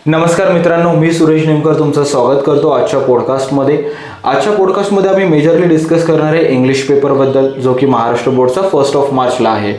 नमस्कार मित्रांनो, मी सुरेश नेमकर तुमचं स्वागत करतो आजच्या पॉडकास्टमध्ये. आजच्या पॉडकास्टमध्ये आम्ही मेजरली डिस्कस करणार आहे इंग्लिश पेपरबद्दल, जो की महाराष्ट्र बोर्डचा 1 मार्चला आहे.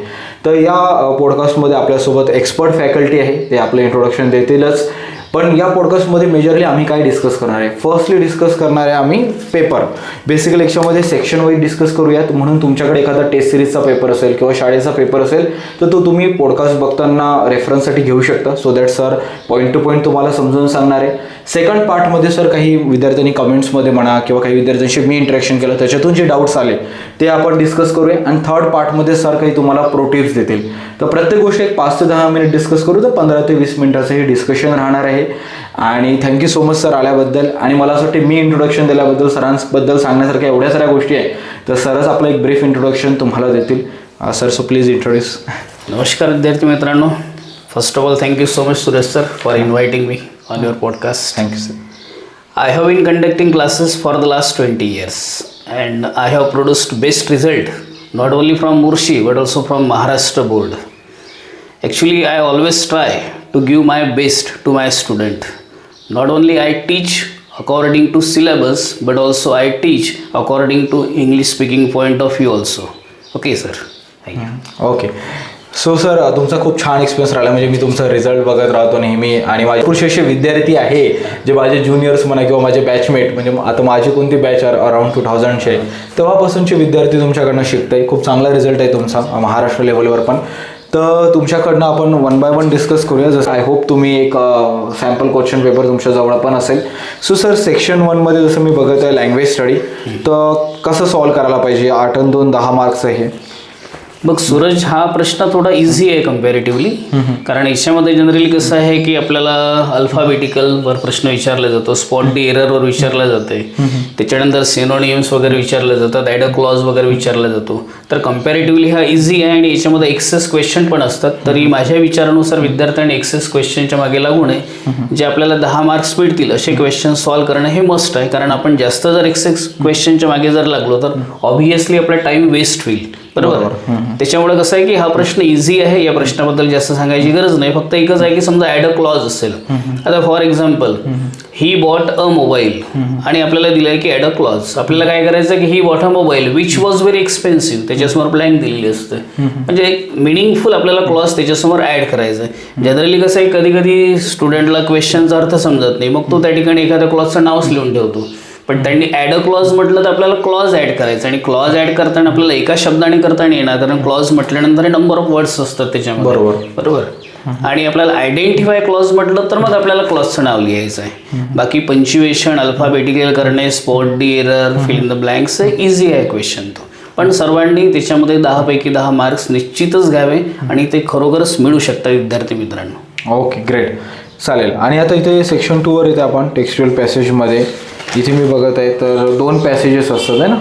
तर या पॉडकास्टमध्ये आपल्यासोबत एक्सपर्ट फॅकल्टी आहे, ते आपलं इंट्रोडक्शन देतीलच. पण या पॉडकास्टमध्ये मेजरली आम्ही काय डिस्कस करणार आहे, फर्स्टली डिस्कस करणार आहे आम्ही पेपर. बेसिकली याच्यामध्ये सेक्शन वाईज डिस्कस करूयात. म्हणून तुमच्याकडे एखादा टेस्ट सिरीजचा पेपर असेल किंवा शाळेचा पेपर असेल तर तो तुम्ही पॉडकास्ट बघताना रेफरन्ससाठी घेऊ शकता, so that sir point two point तुम्हाला समजून सांगणार आहे. सेकंड पार्टमध्ये सर काही विद्यार्थ्यांनी कमेंट्समध्ये म्हणा किंवा काही विद्यार्थ्यांशी मी इंटरॅक्शन केलं, त्याच्यातून जे डाऊट्स आले ते आपण डिस्कस करूया. आणि थर्ड पार्टमध्ये सर काही तुम्हाला प्रो टिप्स देतील. तर प्रत्येक गोष्ट एक 5 ते 10 मिनिट डिस्कस करू, तर 15 ते 20 मिनिटाचं हे डिस्कशन राहणार आहे. आणि थँक्यू सो मच सर आल्याबद्दल. आणि मला असं वाटतं मी इंट्रोडक्शन दिल्याबद्दल सरांबद्दल सांगण्यासारख्या एवढ्या साऱ्या गोष्टी आहेत, तर सरच आपलं एक ब्रीफ इंट्रोडक्शन तुम्हाला देतील. Sir, so please introduce. नमस्कार विद्यार्थी मित्रांनो. First of all thank you so much Suresh sir for inviting me on your podcast. Thank you sir. I have been conducting classes for the last 20 years and I have produced best result not only from Murshi but also from Maharashtra board. Actually, I always try to give my best to my student. Not only I teach according to syllabus but also I teach according to English speaking point of view also. Okay sir. Thank you. Okay. So sir, तुमचा खूप छान experience राहिला. म्हणजे मी तुमचा result बघत राहतो नेहमी. आणि माझे पुरुष असे विद्यार्थी आहे जे माझे ज्युनियर्स म्हणा किंवा माझे बॅचमेट, म्हणजे आता माझी कोणती बॅच अराउंड 2000चे आहे, तेव्हापासूनचे विद्यार्थी तुमच्याकडनं शिकत आहे. खूप चांगला रिझल्ट आहे तुमचा महाराष्ट्र लेवलवर पण. तर तुमच्याकडनं आपण 1 बाय 1 डिस्कस करूया. जसं आय होप तुम्ही एक सॅम्पल क्वेश्चन पेपर तुमच्याजवळ पण असेल. सो सर, सेक्शन 1मध्ये जसं मी बघत आहे लँग्वेज स्टडी, तर कसं सॉल्व करायला पाहिजे? 8 आणि 2 10 मार्क्स आहे. बघ सूरज, हा प्रश्न थोडा इझी आहे कम्पॅरेटिव्हली. कारण याच्यामध्ये जनरली कसं आहे की आपल्याला अल्फाबेटिकलवर प्रश्न विचारला जातो, स्पॉट डी एररवर विचारला जाते, त्याच्यानंतर सिनोनियम्स वगैरे विचारले जातात, ॲड अ क्लॉज वगैरे विचारला जातो. तर कम्पॅरेटिव्हली हा इझी आहे आणि याच्यामध्ये एक्सेस क्वेश्चन पण असतात. तरी माझ्या विचारानुसार विद्यार्थ्यांनी एक्सेस क्वेश्चनच्या मागे लागू नये. जे आपल्याला 10 मार्क्स मिळतील असे क्वेश्चन सॉल्व्ह करणं हे मस्ट आहे. कारण आपण जास्त जर एक्सेस क्वेश्चनच्या मागे जर लागलो तर ऑब्व्हियसली आपला टाइम वेस्ट होईल. बरोबर. त्याच्यामुळे कसं आहे की हा प्रश्न इझी आहे, या प्रश्नाबद्दल जास्त सांगायची गरज नाही. फक्त एकच आहे की समजा ॲड अ क्लॉज असेल, आता फॉर एक्झाम्पल ही बॉट अ मोबाईल आणि आपल्याला दिलं आहे की ॲड अ क्लॉज. आपल्याला काय करायचं आहे की ही bought a mobile which was very expensive, त्याच्यासमोर ब्लँक दिलेली असते. म्हणजे एक मिनिंगफुल आपल्याला क्लॉज त्याच्यासमोर ॲड करायचं आहे. जनरली कसं आहे, कधी कधी स्टुडंटला क्वेश्चनचा अर्थ समजत नाही, मग तो त्या ठिकाणी एखाद्या क्लॉजचं नावच लिहून ठेवतो. पण त्यांनी ॲड अ क्लॉज म्हटलं तर आपल्याला क्लॉज ॲड करायचं. आणि क्लॉज ॲड करताना आपल्याला एका शब्दाने करता नाही येणार, कारण क्लॉज म्हटल्यानंतर नंबर ऑफ वर्ड्स असतात त्याच्यामध्ये. बरोबर. आणि आपल्याला आयडेंटिफाय क्लॉज म्हटलं तर मग आपल्याला क्लॉजचं नाव लिहायचं आहे. बाकी पंच्युएशन, अल्फाबेटिकल करणे, spot the error, fill in the blanks easy आहे क्वेश्चन तो. पण सर्वांनी त्याच्यामध्ये 10 पैकी 10 मार्क्स निश्चितच घ्यावे आणि ते खरोखरच मिळू शकतात विद्यार्थी मित्रांनो. ओके, ग्रेट, चालेल. आणि आता इथे सेक्शन 2वर येते आपण टेक्स्च्युअल पॅसेजमध्ये. इथे मी बघत आहे तर 2 पॅसेजेस असतात आहे ना,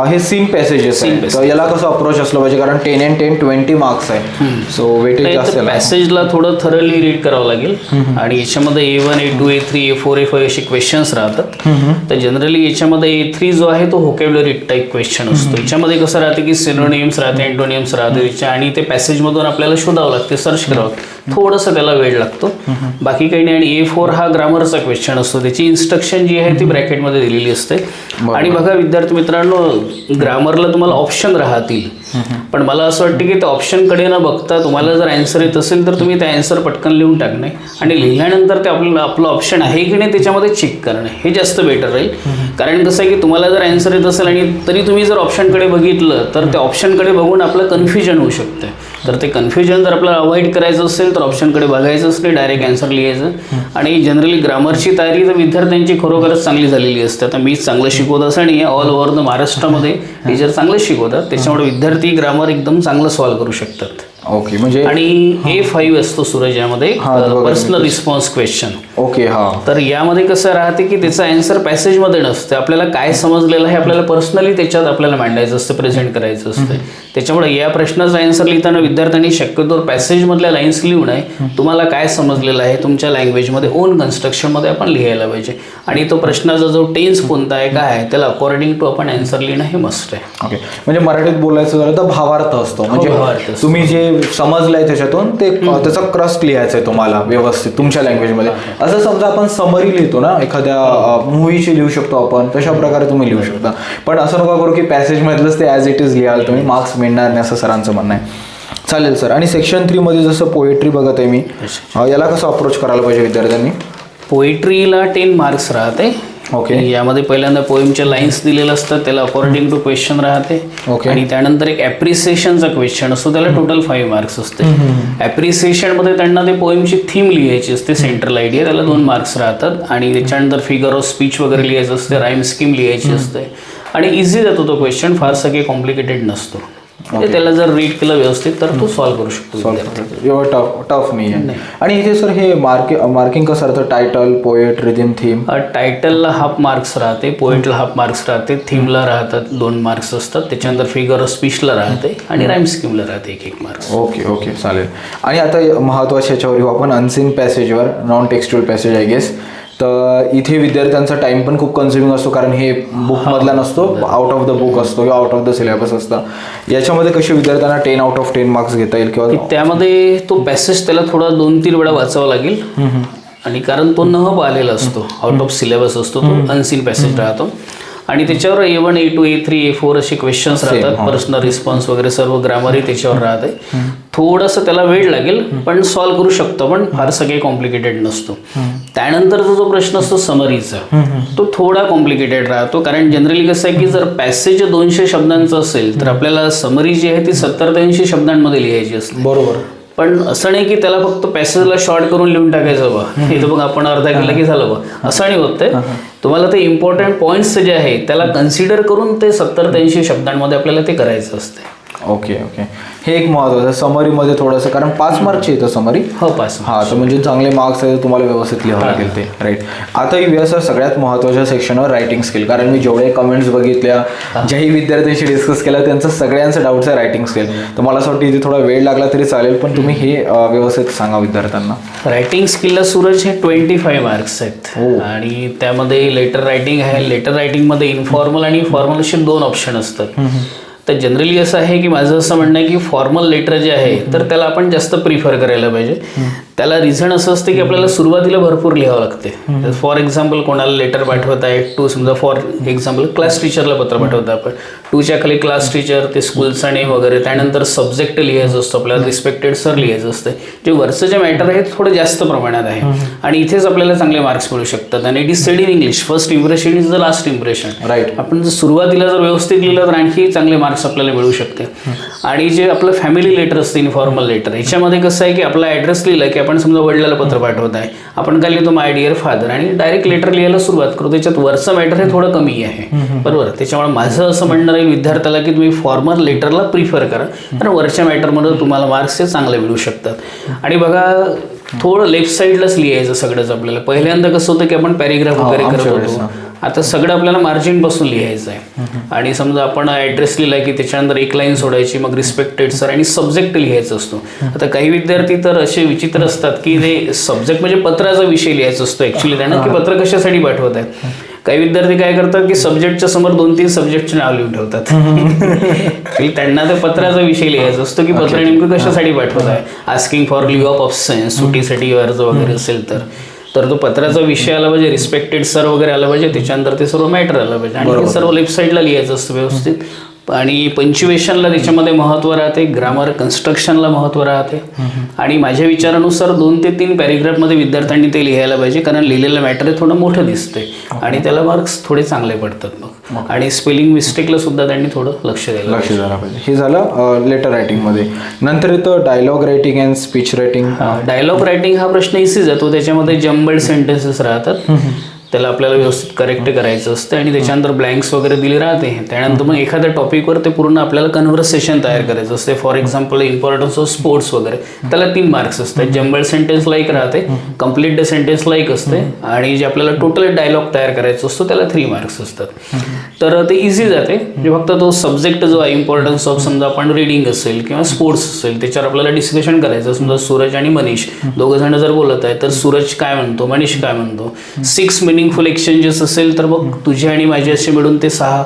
हे सीन पॅसेजेस आहे. तर याला कसं अप्रोच असलं पाहिजे, कारण 10 and 10 20 मार्क्स आहे, सो वेटेज जास्त आहे. पॅसेजला थोडं थरली रीड करावं लागेल. आणि याच्यामध्ये A1 A2 A3 A4 A5 असे क्वेश्चन्स राहतात. तर जनरली याच्यामध्ये A3 जो आहे तो व्होकॅब्युलरी टाईप क्वेश्चन असतो. याच्यामध्ये कसं राहते की सिनोनियम्स राहते, अँटोनियम्स राहते, आणि ते पॅसेजमधून आपल्याला शोधावं लागते, सर्च करावं लागतं. थोडंसं त्याला वेळ लागतो, बाकी काही नाही. आणि A4 हा ग्रामरचा क्वेश्चन असतो, त्याची इन्स्ट्रक्शन जी आहे ती ब्रॅकेटमध्ये दिलेली असते. आणि बघा विद्यार्थी मित्रांनो, ग्रामरला तुम्हाला ऑप्शन राहतील, पण मला असं वाटतं की त्या ऑप्शनकडे न बघता तुम्हाला जर अँसर येत असेल तर तुम्ही त्या अँसर पटकन लिहून टाकणे आणि लिहिल्यानंतर ते आपलं ऑप्शन आहे की नाही त्याच्यामध्ये चेक करणे हे जास्त बेटर राहील. कारण कसं आहे की तुम्हाला जर अँसर येत असेल आणि तरी तुम्ही जर ऑप्शनकडे बघितलं तर त्या ऑप्शनकडे बघून आपलं कन्फ्युजन होऊ शकतं. तर ते कन्फ्युजन जर आपल्याला अवॉइड करायचं असेल तर ऑप्शनकडे बघायचंच नाही, डायरेक्ट अँसर लिहायचं. आणि जनरली ग्रामरची तयारी तर विद्यार्थ्यांची खरोखरच चांगली झालेली असते. आता मीच चांगलं शिकवत असं नाही, ऑल ओव्हर द महाराष्ट्रामध्ये टीचर चांगलं शिकवतात, त्याच्यामुळे विद्यार्थी ग्रामर एकदम चांगलं सॉल्व्ह करू शकतात. ओके, म्हणजे आणि A5 असतो सूरज यामध्ये पर्सनल रिस्पॉन्स क्वेश्चन. ओके, हा. तर यामध्ये कसं राहते की त्याचा आन्सर पॅसेजमध्ये नसतं, आपल्याला काय समजलेलं आहे आपल्याला पर्सनली त्याच्यात आपल्याला मांडायचं असतं, प्रेझेंट करायचं असतं. त्याच्यामुळे या प्रश्नाचा आन्सर लिहिताना विद्यार्थ्यांनी शक्यतो पॅसेजमधल्या लाईन्स लिहू नये. तुम्हाला काय समजलेलं आहे तुमच्या लँग्वेजमध्ये ओन कन्स्ट्रक्शनमध्ये आपण लिहायला पाहिजे. आणि तो प्रश्नाचा जो टेन्स कोणता आहे काय आहे त्याला अकॉर्डिंग टू आपण आन्सर लिहिणं हे मस्ट आहे. ओके, म्हणजे मराठीत बोलायचं झालं तर भावार्थ असतो. म्हणजे तुम्ही जे समजलंय त्याच्यातून ते त्याचा क्रस्ट लिहायचा आहे तुम्हाला व्यवस्थित तुमच्या लँग्वेजमध्ये. असं समजा आपण समरी लिहितो ना एखाद्या मूवीची लिहू शकतो आपण, तशा प्रकारे तुम्ही लिहू शकता. पण असं नका करू की पॅसेज मधलंच ते ॲज इट इज लिहाल तुम्ही, मार्क्स मिळणार नाही असं सरांचं म्हणणं आहे. चालेल सर. आणि सेक्शन 3 मध्ये जसं पोएट्री बघत आहे मी, याला कसं अप्रोच करायला पाहिजे विद्यार्थ्यांनी? पोएट्रीला 10 मार्क्स राहते. ओके. यामध्ये पहिल्यांदा पोएमच्या लाईन्स दिलेलं असतात, त्याला अकॉर्डिंग टू क्वेश्चन राहते. ओके. आणि त्यानंतर एक ॲप्रिसिएशनचा क्वेश्चन असतो, त्याला टोटल 5 मार्क्स असते. ॲप्रिसिएशन मध्ये त्यांना ते पोएमची थीम लिहायची असते, सेंट्रल आयडिया, त्याला 2 मार्क्स राहतात. आणि त्याच्यानंतर फिगर ऑफ स्पीच वगैरे लिहायचं असते, राईम स्कीम लिहायची असते. आणि इझी जातो तो क्वेश्चन, फारसा काही कॉम्प्लिकेटेड नसतो. म्हणजे त्याला जर रीड केलं व्यवस्थित तर तो सॉल्व्ह करू शकतो. एवढं टफ नाही आहे. आणि इथे सर हे मार्किंग कसं राहतं? Title, poet, rhythm, theme. टायटलला हाफ मार्क्स राहते, पोएटला हाफ मार्क्स राहते, थीमला राहतात 2 मार्क्स असतात, त्याच्यानंतर फिगर ऑफ स्पीचला राहते आणि राईम स्कीमला राहते 1 मार्क्स. ओके ओके चालेल. आणि आता महत्त्वाच्या याच्यावर येऊ आपण, अनसीन पॅसेजवर, non textual passage I guess. तर इथे विद्यार्थ्यांचा टाइम पण खूप कन्झ्युमिंग असतो, कारण हे बुकमधला नसतो, आउट ऑफ द बुक असतो किंवा आउट ऑफ द सिलेबस असतं. याच्यामध्ये कशी विद्यार्थ्यांना 10 आउट ऑफ 10 मार्क्स घेता येईल? किंवा त्यामध्ये तो पॅसेज त्याला थोडा 2-3 वेळा वाचावा लागेल. आणि कारण तो न आलेला असतो, आउट ऑफ सिलेबस असतो, तो अनसीन पॅसेज राहतो. आणि त्याच्यावर A1, A2, A3, A4 असे क्वेश्चन्स राहतात, पर्सनल रिस्पॉन्स वगैरे सर्व ग्रामरही त्याच्यावर राहते. थोडंसं त्याला वेळ लागेल पण सॉल्व्ह करू शकतो, पण फारसं काही कॉम्प्लिकेटेड नसतो. त्यानंतरचा जो प्रश्न असतो समरीचा, तो थोडा कॉम्प्लिकेटेड राहतो. कारण जनरली कसं आहे की जर पॅसेज 200 शब्दांचं असेल तर आपल्याला समरी जी आहे ती 70 ते 80 शब्दांमध्ये लिहायची असते. बरोबर. पण असं नाही की त्याला फक्त पॅसेजला शॉर्ट करून लिहून टाकायचं बा, हे तर मग आपण अर्धा केलं की झालं बा, असं नाही होत. तुम्हाला ते इम्पॉर्टंट पॉईंट्स जे आहे त्याला कन्सिडर करून ते 70 ते 80 शब्दांमध्ये आपल्याला ते करायचं असते. Okay okay. हे एक महत्त्वाचं समरीमध्ये थोडंसं, कारण 5 मार्कची येतं समरी. हो 5. हां, तर म्हणजे चांगले मार्क्स आहे, तुम्हाला व्यवस्थित लिहावं लागेल ते. राईट. आता येऊया सर सगळ्यात महत्त्वाच्या सेक्शनवर, रायटिंग स्किल. कारण मी जेवढे कमेंट्स बघितल्या, ज्याही विद्यार्थ्यांशी डिस्कस केलं, त्यांचं सगळ्यांचं डाऊट्स आहे रायटिंग स्किल. तर मला असं वाटतं इथे थोडा वेळ लागला तरी चालेल, पण तुम्ही हे व्यवस्थित सांगा विद्यार्थ्यांना. रायटिंग स्किलला सूरज हे 25 मार्क्स आहेत. आणि त्यामध्ये लेटर रायटिंग आहे. लेटर रायटिंगमध्ये इन्फॉर्मल आणि फॉर्मल असे 2 ऑप्शन असतात. तर जनरली असं आहे की माझं असं म्हणणं आहे की फॉर्मल लेटर जे आहे तर त्याला आपण जास्त प्रिफर करायला पाहिजे. त्याला रिझन असं असतं की आपल्याला सुरुवातीला भरपूर लिहावं लागते. फॉर एक्झाम्पल कोणाला लेटर पाठवत आहे, टू समजा फॉर एक्झाम्पल क्लास टीचरला पत्र पाठवत आहे आपण, 2च्या खाली क्लास टीचर, ते स्कूलचा नेम वगैरे, त्यानंतर सब्जेक्ट लिहायचं असतो आपल्याला, रिस्पेक्टेड सर लिहायचं असतं. जे वरचं जे मॅटर आहे थोडं जास्त प्रमाणात आहे आणि इथेच आपल्याला चांगले मार्क्स मिळू शकतात. आणि it is said in English, first impression is the last impression. Right. आपण जर सुरुवातीला जर व्यवस्थित लिहिलं तर आणखी चांगले मार्क्स आपल्याला मिळू शकते. आणि जे आपलं फॅमिली लेटर असतं, इन्फॉर्मल लेटर, याच्यामध्ये कसं आहे की आपला ॲड्रेस लिहिला की आपण समजा वडिलाला पत्र पाठवत आहे, आपण काय लिहितो माय डिअर फादर, आणि डायरेक्ट लेटर लिहायला सुरुवात करू. त्याच्यात वरचं मॅटर हे थोडं कमी आहे, बरोबर. त्याच्यामुळे माझं असं म्हणणं आहे विद्यार्थ्याला की तुम्ही फॉर्मल लेटरला प्रिफर करा, कारण वरच्या मॅटरमध्ये तुम्हाला मार्क्स हे चांगले मिळू शकतात. आणि बघा थोडं लेफ्ट साईडलाच लिहायचं सगळंच आपल्याला. पहिल्यांदा कसं होतं की आपण पॅरेग्राफ वगैरे करत होतो, आता सगळं आपल्याला मार्जिन पासून लिहायचं आहे. आणि समजा आपण ॲड्रेस लिहिला की त्याच्यानंतर 1 लाईन सोडायची, मग रिस्पेक्टेड सर आणि सब्जेक्ट लिहायचा असतो. आता काही विद्यार्थी तर असे विचित्र असतात की ते सब्जेक्ट म्हणजे पत्राचा विषय लिहायचा असतो ॲक्च्युली त्यांना, की पत्र कशासाठी पाठवत आहे. काही विद्यार्थी काय करतात की सब्जेक्टच्या समोर 2-3 सब्जेक्टचे नाव लिहून ठेवतात. त्यांना ते पत्राचा विषय लिहायचा असतो की पत्र नेमकं कशासाठी पाठवत आहे. Asking for leave of absence, सुटीसाठी अर्ज वगैरे असेल तर तो पत्राचा विषय आला पाहिजे, रिस्पेक्टेड सर वगैरे आला पाहिजे, त्याच्यानंतर ते सर्व मॅटर आलं पाहिजे. आणि हे सर्व लेफ्ट साईडला लिहायचं असतं व्यवस्थित. आणि पंच्युएशनला त्याच्यामध्ये महत्त्व राहते, ग्रामर कन्स्ट्रक्शनला महत्त्व राहते. आणि माझ्या विचारानुसार 2 ते 3 पॅरेग्राफमध्ये विद्यार्थ्यांनी ते लिहायला पाहिजे, कारण लिहिलेलं मॅटर हे थोडं मोठं दिसते आणि त्याला मार्क्स थोडे चांगले पडतात मग. आणि स्पेलिंग मिस्टेकला सुद्धा त्यांनी थोडं लक्ष द्यायला पाहिजे. हे झालं लेटर रायटिंगमध्ये. नंतर येतं dialogue writing and speech writing. Dialogue writing हा प्रश्न इझी जातो. त्याच्यामध्ये जम्बल्ड सेंटेन्सेस राहतात, त्याला आपल्याला व्यवस्थित करेक्ट करायचं असतं आणि त्याच्यानंतर ब्लँक्स वगैरे दिले राहते. त्यानंतर मग एखाद्या टॉपिकवर ते पूर्ण आपल्याला कन्व्हर्सेशन तयार करायचं असते. For example importance of sports वगैरे, त्याला 3 मार्क्स असतात. जम्बल्ड सेंटेन्स लाईक राहते, कम्प्लीट द सेंटेन्स लाईक असते, आणि जे आपल्याला टोटल डायलॉग तयार करायचा असतो त्याला 3 मार्क्स असतात. तर ते इझी जाते. म्हणजे फक्त तो सब्जेक्ट जो आहे, इम्पॉर्टन्स ऑफ समजा आपण रीडिंग असेल किंवा स्पोर्ट्स असेल, त्याच्यावर आपल्याला डिस्कशन करायचं. समजा सूरज आणि मनीष दोघं जण जर बोलत आहे तर सूरज काय म्हणतो, मनीष काय म्हणतो. 6 मिनिंगफुल एक्सचेंजेस असेल तर मग तुझे आणि माझे असे मिळून ते 6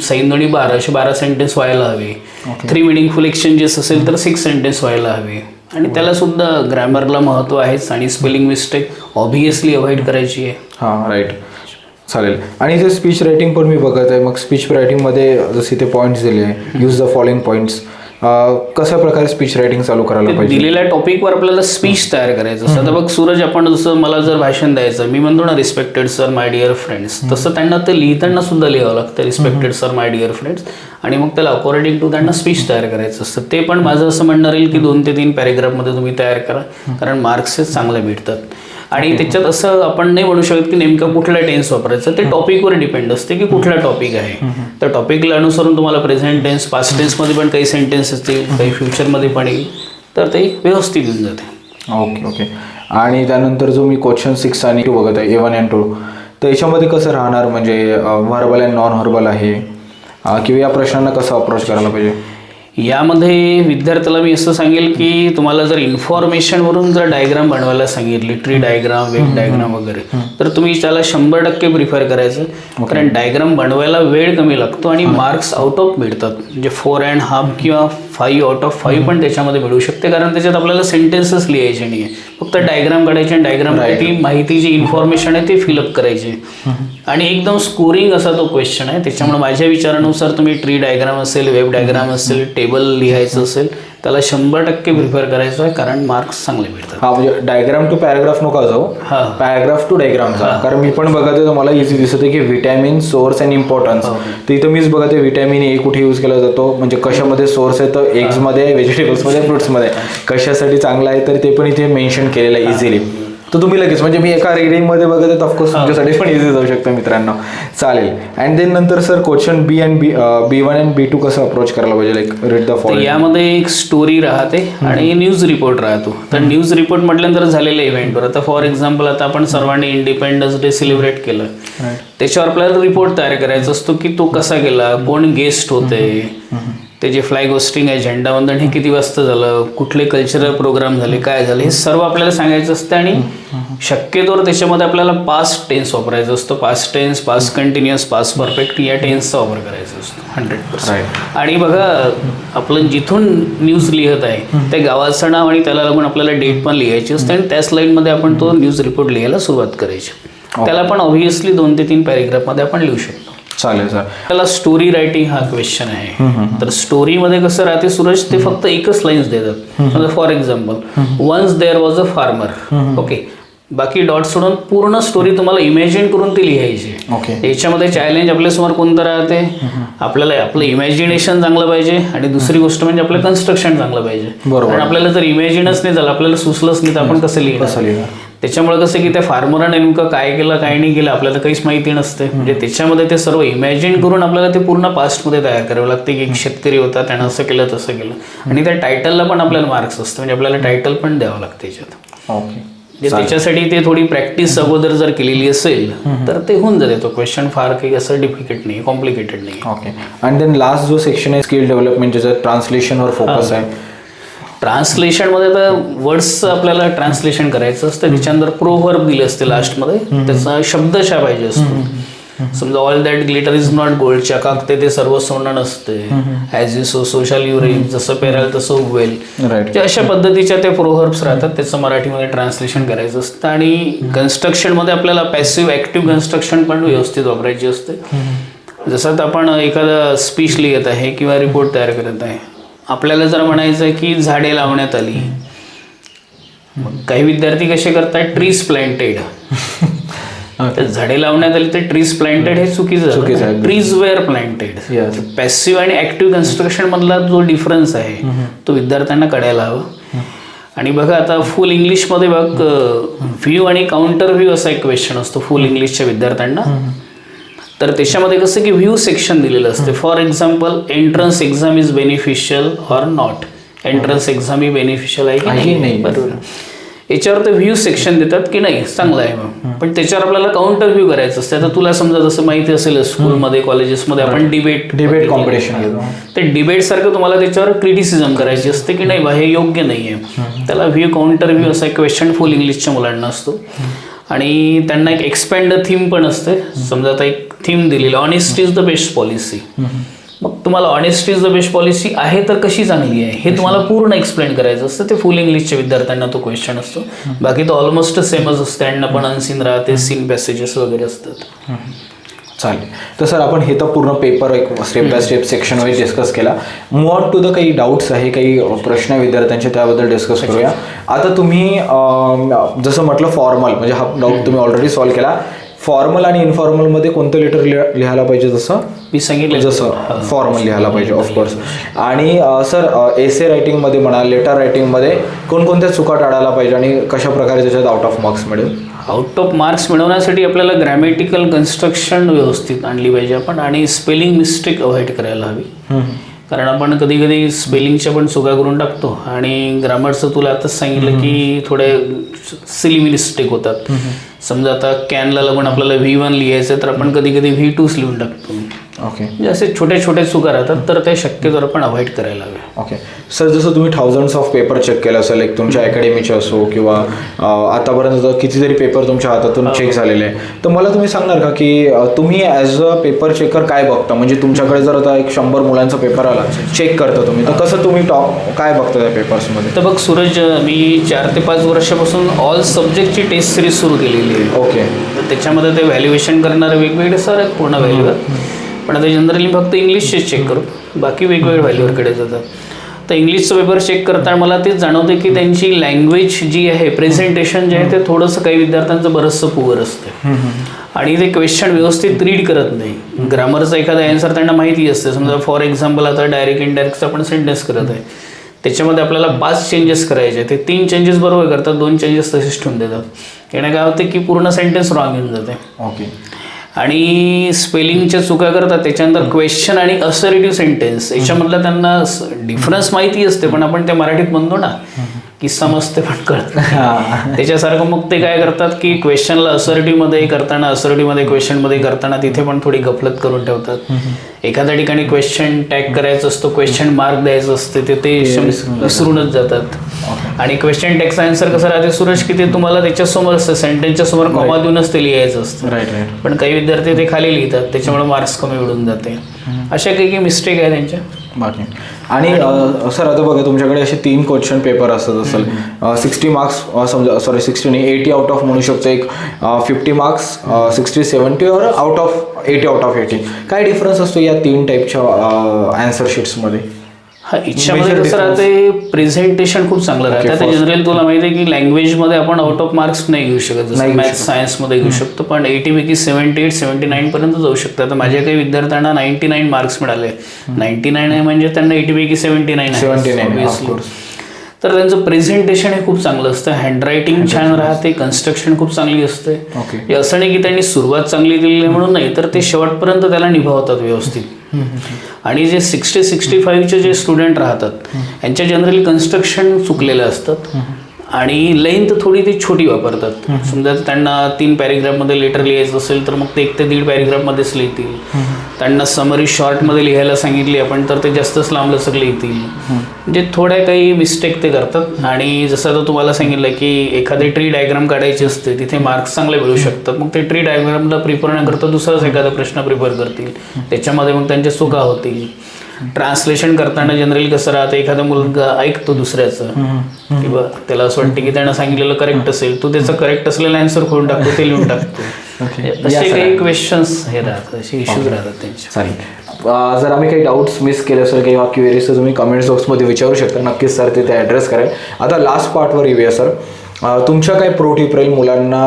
सैंदोणी 12 असे 12 सेंटेन्स व्हायला हवे. 3 मिनिंगफुल एक्सचेंजेस असेल तर 6 सेंटेन्स व्हायला हवे. आणि त्याला सुद्धा ग्रॅमरला महत्त्व आहेच आणि स्पेलिंग मिस्टेक ऑब्व्हियसली अवॉइड करायची आहे. हां राईट, चालेल. आणि जे स्पीच रायटिंग पण मी बघत आहे, मग स्पीच रायटिंगमध्ये जसे ते पॉईंट्स दिले आहे, यूज द फॉलोइंग पॉईंट्स, कशा प्रकारे स्पीच रायटिंग चालू करायला पाहिजे? दिलेल्या टॉपिकवर आपल्याला स्पीच तयार करायचं असतं. आता बघ सूरज, आपण जसं मला जर भाषण द्यायचं, मी म्हणतो ना respected sir my dear friends, तसं त्यांना ते लिहिताना सुद्धा लिहावं लागतं respected sir my dear friends. आणि मग त्याला अकॉर्डिंग टू त्यांना स्पीच तयार करायचं असतं. ते पण माझं असं म्हणणार येईल की 2 ते 3 पॅरेग्राफमध्ये तुम्ही तयार करा, कारण मार्क्सच चांगले भेटतात. आणि त्याच्यात असं आपण नाही म्हणू शकत की नेमका कुठला टेन्स वापरायचं, ते टॉपिकवर डिपेंड असते की कुठला टॉपिक आहे. तर टॉपिकला अनुसरून तुम्हाला प्रेझेंट टेन्स, पास्ट टेन्समध्ये पण काही सेंटेन्स असतील, काही फ्युचरमध्ये पण येईल, तर ते व्यवस्थित येऊन जाते. Okay okay. आणि त्यानंतर जो मी क्वेश्चन 6 आणि 2 बघत आहे, A1 and 2, तर याच्यामध्ये कसं राहणार, म्हणजे व्हर्बल अँड नॉन व्हर्बल आहे किंवा या प्रश्नांना कसं अप्रोच करायला पाहिजे? यामध्ये विद्यार्थ्याला मी असं सांगेल की तुम्हाला जर इन्फॉर्मेशनवरून जर डायग्राम बनवायला सांगितली, ट्री डायग्राम, वेब डायग्राम वगैरे, तर तुम्ही त्याला 100% प्रिफर करायचं. कारण डायग्राम बनवायला वेळ कमी लागतो आणि मार्क्स आउट ऑफ मिळतात. म्हणजे 4.5 किंवा 5 आउट ऑफ 5 पण त्याच्यामध्ये मिळू शकते, कारण त्याच्यात आपल्याला सेंटेन्सेस लिहायचे नाही आहे, फक्त डायग्राम काढायचे आणि डायग्रामसाठी माहिती जी इन्फॉर्मेशन आहे ते फिलअप करायची. आणि एकदम स्कोरिंग असा तो क्वेश्चन आहे. त्याच्यामुळे माझ्या विचारानुसार तुम्ही ट्री डायग्राम असेल, वेब डायग्राम असेल, टेबल लिहायचं असेल, त्याला 100% प्रिफर करायचं आहे, कारण मार्क्स चांगले मिळतात. हा, म्हणजे डायग्राम टू पॅराग्राफ नका जाऊ, पॅराग्राफ टू डायग्राम जा. कारण मी पण बघत आहे, तर मला इझी दिसत आहे की व्हिटॅमिन, सोर्स अँड इम्पॉर्टन्स. तर इथं मीच बघत आहे व्हिटॅमिन ए कुठे यूज केला जातो, म्हणजे कशामध्ये सोर्स आहे, तर एग्समध्ये, व्हेजिटेबल्समध्ये, फ्रुट्समध्ये कशासाठी चांगला आहे, तर ते पण इथे मेन्शन केलेलं आहे इझिली. तर तुम्ही लगेच, म्हणजे मी एका रीडिंगमध्ये बघत आहे, ऑफकोर्स तुमच्यासाठी पण इझी जाऊ शकतं मित्रांनो. चालेल. अँड देन नंतर sir question B1 and B2 कसं अप्रोच करायला पाहिजे, लाईक रीड द फॉलोइंग. यामध्ये एक स्टोरी राहते आणि न्यूज रिपोर्ट राहतो. तर न्यूज रिपोर्ट म्हटल्यानंतर झालेल्या इव्हेंटवर, आता फॉर एक्झाम्पल आता आपण सर्वांनी इंडिपेंडन्स डे सेलिब्रेट केलं, त्याच्यावर आपल्याला रिपोर्ट तयार करायचा असतो की तो कसा गेला, कोण गेस्ट होते, त्याचे फ्लॅग होस्टिंग आहे, झेंडावंदन हे किती वाजता झालं, कुठले कल्चरल प्रोग्राम झाले, काय झाले, हे सर्व आपल्याला सांगायचं असतं. आणि शक्यतोवर त्याच्यामध्ये आपल्याला पास्ट टेन्स वापरायचा असतो. Past tense, past continuous, past perfect या टेन्सचा वापर करायचा असतो 100%. आणि बघा, आपलं जिथून न्यूज लिहित आहे त्या गावाचं नाव आणि त्याला लागून आपल्याला डेट पण लिहायची असते, आणि त्याच लाईनमध्ये आपण तो न्यूज रिपोर्ट लिहायला सुरुवात करायची. त्याला पण ऑब्व्हियसली 2 ते 3 पॅरेग्राफमध्ये आपण लिहू शकतो. चालेल सर. त्याला स्टोरी रायटिंग हा क्वेश्चन आहे. तर स्टोरीमध्ये कसं राहते सूरज, ते फक्त एकच लाईन्स देतात. For example, once there was a farmer, okay, बाकी डॉट सोडून पूर्ण स्टोरी तुम्हाला इमॅजिन करून ती लिहायची. ओके. याच्यामध्ये चॅलेंज आपल्यासमोर कोणतं राहते, आपल्याला आपलं इमॅजिनेशन चांगलं पाहिजे, आणि दुसरी गोष्ट म्हणजे आपलं कन्स्ट्रक्शन चांगलं पाहिजे. बरोबर. कारण आपल्याला जर इमॅजिनच नाही झालं, आपल्याला सुचलंच नाही, तर आपण कसं लिहिणार. त्याच्यामुळे कसं की त्या फार्मरने नेमकं काय केलं, काय नाही केलं, आपल्याला काहीच माहिती नसते. म्हणजे त्याच्यामध्ये ते सर्व इमॅजिन करून आपल्याला ते पूर्ण पास्टमध्ये तयार करावं लागते की एक शेतकरी होता, त्यानं असं केलं, तसं केलं. आणि त्या टायटलला पण आपल्याला मार्क्स असतं, म्हणजे आपल्याला टायटल पण द्यावं लागतं त्याच्यात. ओके. त्याच्यासाठी ते थोडी प्रॅक्टिस अगोदर जर केलेली असेल तर ते होऊन जाते. तो क्वेश्चन फार काही असं डिफिकल्ट नाही, कॉम्प्लिकेटेड नाही. ओके. आणि देन लास्ट जो सेक्शन आहे स्किल डेव्हलपमेंट, ज्याच्यात ट्रान्सलेशनवर फोकस आहे. ट्रान्सलेशनमध्ये तर वर्ड्सचं आपल्याला ट्रान्सलेशन करायचं असतं. त्याच्यानंतर प्रोव्हर्ब दिले असते लास्टमध्ये, त्याचा शब्दशः पाहिजे असतो. समजा all that glitter is not gold, चकाकते ते सर्व सोनं नसते, as you sow so shall you reap, जसं पेराल तसं उगवेल. राईट. अशा पद्धतीच्या ते प्रोव्हर्ब्स राहतात, त्याचं मराठीमध्ये ट्रान्सलेशन करायचं असतं. आणि कन्स्ट्रक्शनमध्ये आपल्याला पॅसिव्ह ॲक्टिव्ह कन्स्ट्रक्शन पण व्यवस्थित वापरायची असते. जसं आता आपण एखादा स्पीच लिहित आहे किंवा रिपोर्ट तयार करत आहे, आपल्याला जर म्हणायचं आहे की झाडे लावण्यात आली, मग काही विद्यार्थी कसे करतात, ट्रीज प्लांटेड. तर झाडे लावण्यात आली तर ट्रीज प्लांटेड हे चुकीचं आहे. Trees were planted. पॅसिव्ह आणि ऍक्टिव्ह कन्स्ट्रक्शन मधला जो डिफरन्स आहे तो विद्यार्थ्यांना कळायला हवा. आणि बघा, आता फुल इंग्लिशमध्ये बघ, व्ह्यू आणि काउंटर व्ह्यू असा एक क्वेश्चन असतो फुल इंग्लिशच्या विद्यार्थ्यांना. तर त्याच्यामध्ये कसं की व्ह्यू सेक्शन दिलेलं असते. For example, entrance exam is beneficial or not. Entrance exam he beneficial आहे की नाही, बरोबर. याच्यावर ते व्ह्यू सेक्शन देतात की नाही, चांगलं आहे मग. पण त्याच्यावर आपल्याला काउंटर व्ह्यू करायचं असतं. आता तुला समजा जसं माहिती असेल, स्कूलमध्ये कॉलेजेसमध्ये आपण डिबेट कॉम्पिटिशन घेतो, ते डिबेट सारखं तुम्हाला त्याच्यावर क्रिटिसिझम करायची असते की नाही बा, हे योग्य नाही आहे. त्याला व्ह्यू काउंटर व्ह्यू असा एक क्वेश्चन फुल इंग्लिशच्या मुलांना असतो. आणि त्यांना एक एक्सपॅन्ड थीम पण असते. समजा आता एक थीम दिलेली, honesty is the best policy. मग तुम्हाला honesty is the best policy आहे तर कशी चांगली आहे हे तुम्हाला पूर्ण एक्सप्लेन करायचं असतं. ते फुल इंग्लिशच्या विद्यार्थ्यांना तो क्वेश्चन असतो. बाकी तो ऑलमोस्ट सेमच असतं. त्यांना पण अनसीन राहते, सीन पॅसेजेस वगैरे असतात. चालेल. तर सर आपण हे तर पूर्ण पेपर एक step by step section wise discuss केला. मूव ऑन टू द काही डाऊट्स आहे, काही प्रश्न विद्यार्थ्यांचे, त्याबद्दल डिस्कस करूया. आता तुम्ही जसं म्हटलं फॉर्मल, म्हणजे हा डाऊट तुम्ही ऑलरेडी सॉल्व्ह केला. फॉर्मल आणि इन्फॉर्मलमध्ये कोणतं लेटर लिहायला पाहिजे? जसं मी सांगितलं जसं फॉर्मल लिहायला पाहिजे ऑफकोर्स. आणि सर एसे रायटिंगमध्ये म्हणा, लेटर रायटिंगमध्ये कोणकोणत्या चुका टाळायला पाहिजे आणि कशा प्रकारे त्याच्यात आउट ऑफ मार्क्स मिळेल? आउट ऑफ मार्क्स मिळवण्यासाठी आपल्याला ग्रॅमॅटिकल कन्स्ट्रक्शन व्यवस्थित आणली पाहिजे आपण, आणि स्पेलिंग मिस्टेक अवॉइड करायला हवी. कारण आपण कधी कधी स्पेलिंगच्या पण चुका करून टाकतो, आणि ग्रामरचं तुला आताच सांगितलं की थोडे सिली मिस्टेक होतात. समजा आता कॅनला लागून आपल्याला V1 लिहायचं तर आपण कधी कधी V2 लिहून टाकतो. ओके. म्हणजे असे छोटे छोटे चुका राहतात, तर ते शक्यतो आपण अवॉइड करायला हवे. ओके. सर जसं तुम्ही थाउजंड्स ऑफ पेपर चेक केलं असेल, एक तुमच्या अकॅडमीचे असो किंवा आतापर्यंत कितीतरी पेपर तुमच्या हातातून चेक झालेले आहे, तर मला तुम्ही सांगणार का की तुम्ही ॲज अ पेपर चेकर काय बघता? म्हणजे तुमच्याकडे जर आता एक 100 मुलांचा पेपर आला, चेक करता तुम्ही, तर कसं तुम्ही काय बघता त्या पेपर्समध्ये? तर बघ सूरज, मी 4 ते 5 वर्षापासून ऑल सब्जेक्टची टेस्ट सिरीज सुरू केलेली आहे. ओके. तर त्याच्यामध्ये ते व्हॅल्युएशन करणारे वेगवेगळे सर आहेत पूर्ण व्हॅल्यूवर. पण आता जनरली फक्त इंग्लिशचे चेक करतो, बाकी वेगवेगळ्या व्हॅल्यूवरकडे जातात. तर इंग्लिशचं पेपर चेक करताना मला तेच जाणवते की त्यांची लँग्वेज जी आहे, प्रेझेंटेशन जे आहे, ते थोडंसं काही विद्यार्थ्यांचं बरंचसं पुअर असतं, आणि ते क्वेश्चन व्यवस्थित रीड करत नाही. ग्रामरचा एखादा ॲन्सर त्यांना माहिती असते. समजा फॉर एक्झाम्पल आता डायरेक्ट इनडायरेक्टचा आपण सेंटेन्स करत आहे, त्याच्यामध्ये आपल्याला 5 चेंजेस करायचे, ते 3 चेंजेस बरोबर करतात, 2 चेंजेस तसेच ठेवून देतात. याने काय होते की पूर्ण सेंटेन्स रॉंग येऊन जाते. ओके. आणि स्पेलिंगच्या चुका करतात. त्याच्यानंतर क्वेश्चन आणि असर्टिव्ह सेंटेन्स याच्यामधला त्यांना डिफरन्स माहिती असते, पण आपण त्या मराठीत म्हणतो ना की समजते पण कळत. त्याच्यासारखं मग ते काय करतात की क्वेश्चनला असर्टिव्हमध्ये करताना, असर्टिव्हमध्ये क्वेश्चनमध्ये करताना तिथे पण थोडी गफलत करून ठेवतात. एखाद्या ठिकाणी क्वेश्चन टॅग करायचं असतो, क्वेश्चन मार्क द्यायचं असतं, ते विसरूनच जातात. आणि क्वेश्चन टॅगचा आन्सर कसं राहते सूरज, की ते तुम्हाला त्याच्यासमोर असतं, सेंटेन्सच्या समोर कॉमा देऊनच ते लिहायचं असतं. राईट. पण काही विद्यार्थी ते खाली लिहितात, त्याच्यामुळे मार्क्स कमी मिळून जाते. अशा काही मिस्टेक आहे त्यांच्या. बाकी आणि सर आता बघा तुमच्याकडे असे 3 क्वेश्चन पेपर असतात असेल, 60 मार्क्स, समजा 60 नाही, 80 आउट ऑफ म्हणू शकतो. एक 50 मार्क्स, 60, 70 और आउट ऑफ 80 आउट ऑफ 80. काय डिफरन्स असतो या 3 टाईपच्या आन्सर शीट्समध्ये? हा, याच्यामध्ये कसं राहते, प्रेझेंटेशन खूप चांगलं राहतं. आता जनरली तुला माहिती आहे की लँग्वेजमध्ये आपण आउट ऑफ मार्क्स नाही घेऊ शकत, जसं मॅथ्स सायन्समध्ये घेऊ शकतो, पण 80 पैकी 78, 79 पर्यंत जाऊ शकतात. तर माझ्या काही विद्यार्थ्यांना 99 मार्क्स मिळाले. 99 आहे म्हणजे त्यांना 80 पैकी 79 आहे. तर त्यांचं प्रेझेंटेशन हे खूप चांगलं असतं, हँडरायटिंग छान राहते, कन्स्ट्रक्शन खूप चांगली असते. हे असं नाही की त्यांनी सुरुवात चांगली केलेली म्हणून नाही, तर ते शेवटपर्यंत त्याला निभावतात व्यवस्थित. आणि जे 60-65चे जे स्टुडंट राहतात यांच्या जनरली कन्स्ट्रक्शन चुकलेलं असतात, आणि लेंथ थोडी ती छोटी वापरतात. समजा त्यांना 3 पॅरेग्राफमध्ये लेटर लिहायचं असेल तर मग ते 1 ते 1.5 पॅरेग्राफमध्येच लिहितील. त्यांना समरी शॉर्टमध्ये लिहायला सांगितली आपण तर ते जास्तच लांब लचक लिहितील. म्हणजे थोड्या काही मिस्टेक ते करतात. आणि जसं आता तुम्हाला सांगितलं की एखादी ट्री डायग्राम काढायची असते, तिथे मार्क्स चांगले मिळू शकतात. मग ते ट्री डायग्रामला प्रिफर न करता दुसराच एखादा प्रश्न प्रिफर करतील, त्याच्यामध्ये मग त्यांच्या चुका होतील. ट्रान्सलेशन करताना जनरली कसं राहतं, एखादा मुलगा ऐकतो दुसऱ्याचं किंवा त्याला असं वाटतं की त्यानं सांगितलेलं करेक्ट असेल, तो त्याचं करेक्ट असलेलं आन्सर खोडून टाकतो, ते लिहून टाकतो. असे काही क्वेश्चन्स हे राहतात, असे इश्यूज राहतात त्यांचे. चालेल. जर आम्ही काही डाऊट्स मिस केले असेल किंवा क्वेरीज तर तुम्ही कमेंट्स बॉक्समध्ये विचारू शकता, नक्कीच सर ते ॲड्रेस करेल. आता लास्ट पार्टवर येऊया सर. तुमच्या काय प्रो टिप राहील मुलांना?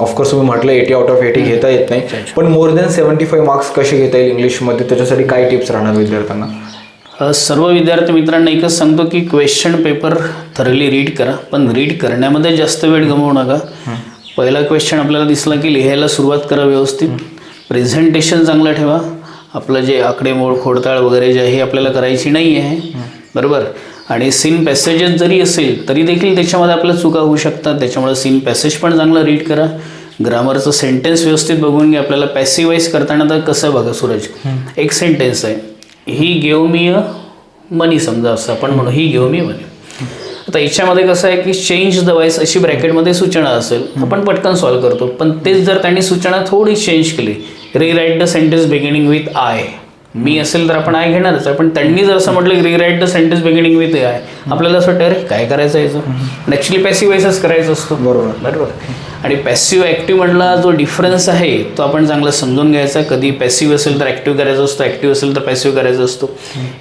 ऑफकोर्स तुम्ही म्हटलं 80 आउट ऑफ 80 घेता येत नाही, पण मोर दॅन 75 मार्क्स कसे घेता येईल इंग्लिशमध्ये, त्याच्यासाठी काय टिप्स राहणार विद्यार्थ्यांना? सर्व विद्यार्थी मित्रांना एकच सांगतो की क्वेश्चन पेपर थरली रीड करा, पण रीड करण्यामध्ये जास्त वेळ गमवू नका. पहिला क्वेश्चन आपल्याला दिसला की लिहायला सुरुवात करा व्यवस्थित. प्रेझेंटेशन चांगलं ठेवा. आपलं जे आकडेमोड, खोडताळ वगैरे जे आहे आपल्याला करायची नाही आहे, बरोबर. आणि सीन पॅसेजेस जरी असेल तरी देखील त्याच्यामध्ये आपल्या चुका होऊ शकतात, त्याच्यामुळे सीन पॅसेज पण चांगलं रीड करा. ग्रामरचं सेंटेन्स व्यवस्थित बघून घ्या. आपल्याला पॅसिवाईज करताना तर कसं बघा सूरज, एक सेंटेन्स आहे, he gave me a money, समजा असं आपण म्हणू, ही गेव मी मनी. आता याच्यामध्ये कसं आहे की चेंज द वॉइस अशी ब्रॅकेटमध्ये सूचना असेल, आपण पटकन सॉल्व्ह करतो. पण तेच जर त्यांनी सूचना थोडी चेंज केली rewrite the sentence beginning with I. मी असेल तर आपण आय घेणारच आहे, पण त्यांनी जर असं म्हटलं की rewrite the sentence beginning with I, आपल्याला असं वाटतं अरे काय करायचं याचं. ॲक्च्युली पॅसिव्ह व्हॉइसच करायचं असतो. बरोबर. आणि पॅसिव्ह ॲक्टिव्ह मधला जो डिफरन्स आहे तो आपण चांगला समजून घ्यायचा. कधी पॅसिव्ह असेल तर ॲक्टिव्ह करायचा असतो, ॲक्टिव्ह असेल तर पॅसिव्ह करायचा असतो.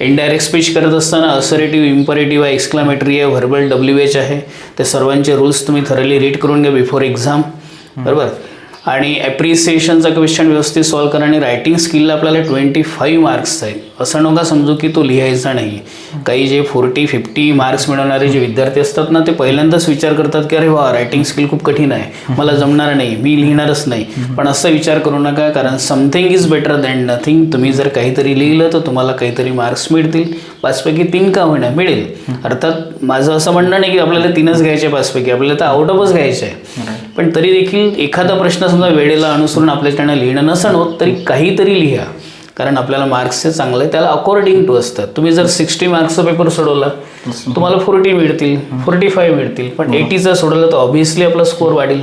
इनडायरेक्ट स्पीच करत असताना असरेटिव्ह, इम्परेटिव्ह आहे, एक्सक्लामेटरी आहे, व्हर्बल WH आहे. ते सर्वांचे रूल्स तुम्ही थरली रीड करून घ्या बिफोर एक्झाम. बरोबर. आणि ॲप्रिसिएशनचा क्वेश्चन व्यवस्थित सॉल्व्ह करा. आणि रायटिंग स्किलला आपल्याला 25 मार्क्स आहे. असं नका समजू की तो लिहायचा नाही. काही जे 40-50 मार्क्स मिळवणारे जे विद्यार्थी असतात ना, ते पहिल्यांदाच विचार करतात की अरे वा, रायटिंग स्किल खूप कठीण आहे, मला जमणार नाही, मी लिहिणारच नाही. पण असं विचार करू नका, कारण something is better than nothing. तुम्ही जर काहीतरी लिहिलं तर तुम्हाला काहीतरी मार्क्स मिळतील. 5 पैकी 3 का होईना मिळेल. अर्थात माझं असं म्हणणं नाही की आपल्याला 3च घ्यायचे 5 पैकी, आपल्याला तर आउट ऑफच घ्यायचे आहे. पण तरी देखील एखादा प्रश्न समजा वेळेला अनुसरून आपल्याच्यानं लिहिणं नसणं होत तरी काहीतरी लिहा, कारण आपल्याला मार्क्सचे चांगले त्याला अकॉर्डिंग टू असतात. तुम्ही जर 60 मार्क्सचा पेपर सोडवला तुम्हाला 40 मिळतील, 45 मिळतील. पण 80चा सोडवला तर ऑब्व्हियसली आपला स्कोअर वाढेल.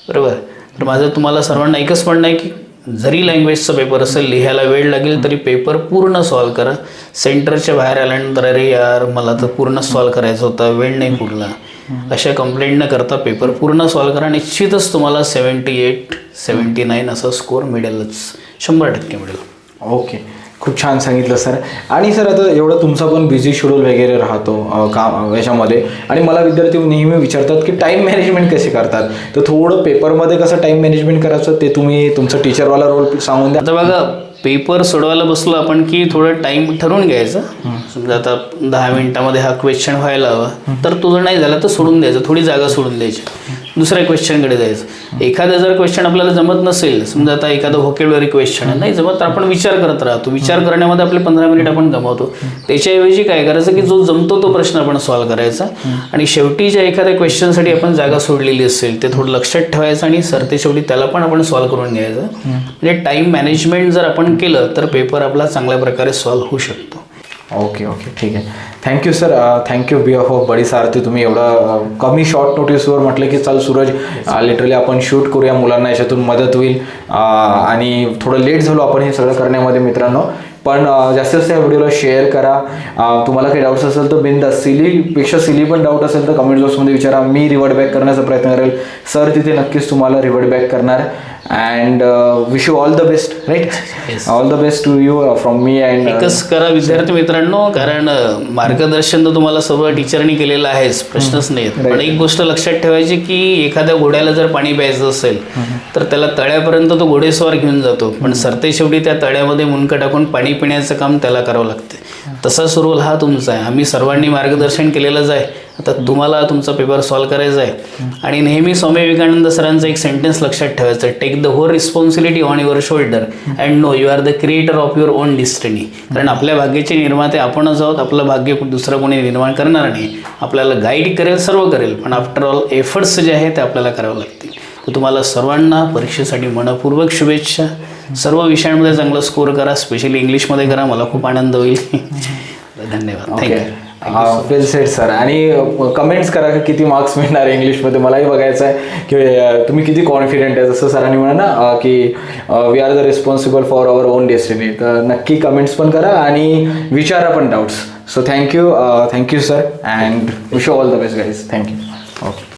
बरोबर. तर माझं तुम्हाला सर्वांना एकच म्हणणं आहे की जरी लँग्वेजचा पेपर असेल, लिहायला वेळ लागेल तरी पेपर पूर्ण सॉल्व करा. सेंटरच्या बाहेर आल्यानंतर अरे यार मला तर पूर्ण सॉल्व करायचं होतं, वेळ नाही पुरला, अशा कंप्लेंट न करता पेपर पूर्ण सॉल्व करा. निश्चितच तुम्हाला 78-79 असा स्कोअर मिळेलच, 100% मिळेल. ओके, खूप छान सांगितलं सर. आणि सर आता एवढं तुमचा पण बिझी शेड्यूल वगैरे राहतो काम याच्यामध्ये, आणि मला विद्यार्थी नेहमी विचारतात की टाईम मॅनेजमेंट कसे करतात, तर थोडं पेपरमध्ये कसं टाईम मॅनेजमेंट करायचं ते तुम्ही तुमचं टीचरवाला रोल सांगून द्या. आता बघा, पेपर सोडवायला बसलो आपण की थोडं टाईम ठरवून घ्यायचं. समजा आता 10 मिनिटामध्ये हा क्वेश्चन व्हायला हवा, तर तुझं नाही झालं तर सोडून द्यायचं, थोडी जागा सोडून द्यायची, दुसऱ्या क्वेश्चनकडे जायचं. एखादा जर क्वेश्चन आपल्याला जमत नसेल, समजा आता एखादा व्होकॅब्युलरी क्वेश्चन नाही जमत, तर आपण विचार करत राहतो. विचार करण्यामध्ये आपले 15 मिनिट आपण गमावतो. त्याच्याऐवजी काय करायचं की जो जमतो तो प्रश्न आपण सॉल्व्ह करायचा. आणि शेवटी ज्या एखाद्या क्वेश्चनसाठी आपण जागा सोडलेली असेल ते थोडं लक्षात ठेवायचं आणि सरते शेवटी त्याला पण आपण सॉल्व्ह करून घ्यायचं. म्हणजे टाईम मॅनेजमेंट जर आपण केलं तर पेपर आपला चांगल्या प्रकारे सॉल्व्ह होऊ शकतो. ओके, ठीक आहे. Thank you sir. Thank you behalf of buddy Sarathi. तुम्ही एवढा कमी शॉर्ट नोटीसवर म्हटलं की चल सूरज लिटरली आपण शूट करूया, मुलांना याच्यातून मदत होईल. आणि थोडं लेट झालो आपण हे सगळं करण्यामध्ये मित्रांनो, पण जास्तीत जास्त या व्हिडिओला शेअर करा. तुम्हाला काही डाऊट्स असेल तर बिंदास, सिलीपेक्षा सिली पण डाऊट असेल तर कमेंट बॉक्समध्ये विचारा, मी रिवर्ट बॅक करण्याचा प्रयत्न करेल. सर तिथे नक्कीच तुम्हाला रिवर्ट बॅक करणार. And wish you all the best. Right, all the best to you from me. And एकच करा विद्यार्थी मित्रांनो, कारण मार्गदर्शन तर तुम्हाला सर्व टीचरनी केलेलं आहेच, प्रश्नच नाही. पण एक गोष्ट लक्षात ठेवायची की एखाद्या घोड्याला जर पाणी प्यायचं असेल तर त्याला तळ्यापर्यंत तो घोडेस्वार घेऊन जातो, पण सरते शेवटी त्या तळ्यामध्ये मुंडकं टाकून पाणी पिण्याचं काम त्याला करावं लागते. तसाच रोल हा तुमचा आहे. आम्ही सर्वांनी मार्गदर्शन केलेलंच आहे. आता तुम्हाला तुमचा पेपर सॉल्व्ह करायचा आहे. आणि नेहमी स्वामी विवेकानंद सरांचा एक सेंटेन्स लक्षात ठेवायचं, take the whole responsibility on your shoulder and know you are the creator of your own destiny. कारण आपल्या भाग्याचे निर्माते आपणच आहोत. आपलं भाग्य दुसरं कोणी निर्माण करणार नाही. आपल्याला गाईड करेल, सर्व करेल, पण आफ्टर ऑल एफर्ट्स जे आहे ते आपल्याला करावं लागतील. तर तुम्हाला सर्वांना परीक्षेसाठी मनपूर्वक शुभेच्छा. सर्व विषयांमध्ये चांगला स्कोअर करा, स्पेशली इंग्लिशमध्ये करा, मला खूप आनंद होईल. धन्यवाद. थँक्यू. वेल सेट सर. आणि कमेंट्स करा की किती मार्क्स मिळणार इंग्लिशमध्ये, मलाही बघायचं आहे की तुम्ही किती कॉन्फिडेंट आहे. जसं सरांनी म्हणा ना की we are the responsible for our own destiny, तर नक्की कमेंट्स पण करा आणि विचारा पण doubts. So thank you sir, and wish you all the best guys. Thank you. Okay.